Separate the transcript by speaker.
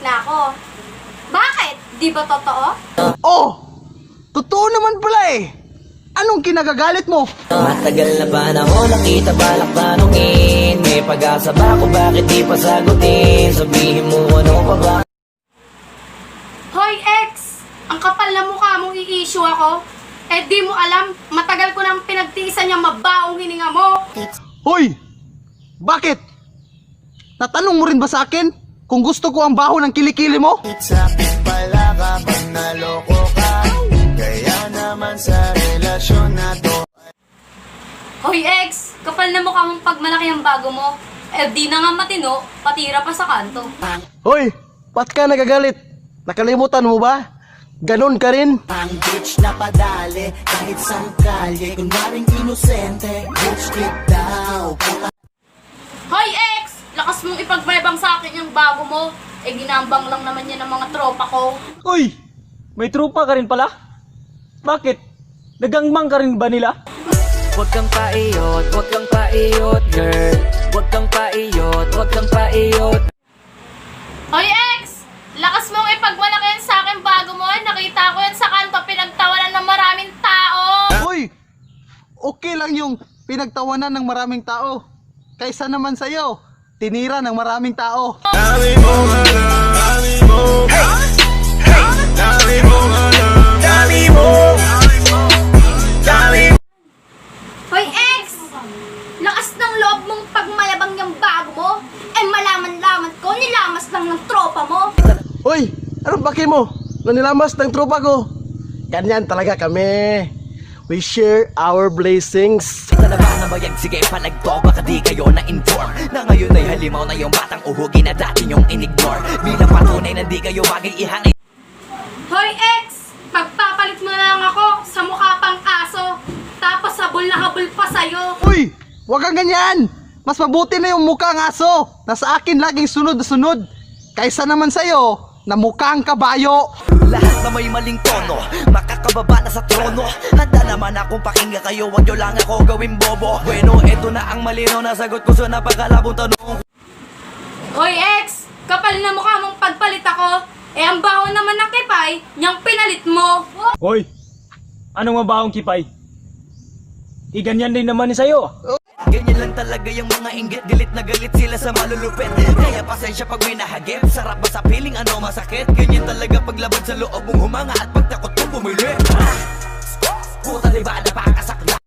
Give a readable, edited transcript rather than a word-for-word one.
Speaker 1: na ako. Bakit? Di ba totoo?
Speaker 2: Oh! Totoo naman pala eh! Anong kinagagalit mo?
Speaker 3: Matagal na ba na ako nakita balak tanungin? May pag-asa ba ako, bakit di pa sagutin? Sabihin mo ano pa ba?
Speaker 1: Hoy, ex! Ang kapal na mukha mong i-issue ako. Eh di mo alam, matagal ko nang pinagtiisan yung mabaong hininga mo.
Speaker 2: Hoy! Bakit? Natanong mo rin ba sa akin kung gusto ko ang baho ng kilikili mo?
Speaker 4: Sapit pala kapag naloko ka, kaya naman sa relasyon na to.
Speaker 1: Hoy, ex! Kapal na mukha mong pagmalaki ang bago mo. Eh di na nga matino, patira pa sa kanto.
Speaker 2: Hoy! Ba't ka nagagalit? Nakalimutan mo ba? Ganon ka rin?
Speaker 4: Ang bitch na padali, kahit sang kalye, kunwaring inosente, bitch it daw.
Speaker 1: Hoy, ex! Lakas mong ipagmayabang sa akin yung bago mo. Eh ginambang lang naman yan ng mga tropa ko.
Speaker 5: Uy! May trupa ka rin pala? Bakit? Nagangmang ka rin ba nila?
Speaker 3: Huwag kang paiyot, girl. Huwag kang paiyot.
Speaker 1: Hoy, ex! Lakas mong ipagmalaki yan sa akin bago mo. Nakita ko yan sa kanto, pinagtawanan ng maraming tao.
Speaker 2: Hoy! Okay lang yung pinagtawanan ng maraming tao. Kaysa naman sa'yo, tinira ng maraming tao.
Speaker 1: Hoy, ex! Lakas ng loob mong pagmayabang yung bago mo. Eh malaman-laman ko, nilamas lang ng tropa mo.
Speaker 2: Hoy! Anong baki mo? Nanilamas ng tropa ko. Ganyan talaga kami. We share our blessings.
Speaker 3: Kita na ba na bayag? Sige, palagto, baka di kayo na-inform na ngayon ay halimaw na yung batang uhugi na dati nyong in-ignore. Bilang patunay na di kayo bagay ihangay.
Speaker 1: Hoy, ex! Pagpapalit mo na lang ako sa mukha pang aso. Tapos habol na habol pa sa'yo.
Speaker 2: Uy! Huwag kang ganyan! Mas mabuti na yung mukhang aso na sa akin laging sunod na sunod. Kaysa naman sa'yo na mukhang kabayo.
Speaker 3: Lahat na may maling tono, makakababa na sa trono. Handa naman akong pakinggan kayo, wag nyo lang ako gawing bobo. Bueno, eto na ang malinaw na sagot ko sa napakalabong tanong.
Speaker 1: Hoy, ex! Kapal na mukha mong pagpalit ako. Eh ang baho naman ng kipay, niyang pinalit mo.
Speaker 5: Hoy! Anong mabahong kipay? Iganyan din naman ni sa'yo.
Speaker 3: Ganyan lang talaga yung mga inggit, galit na galit sila sa malulupit. Kaya pasensya pag may nahagip, sarap ba sa piling ano masakit? Ganyan talaga paglaban sa loob mong humanga at pagtakot mong bumili. Puta diba napakasakla,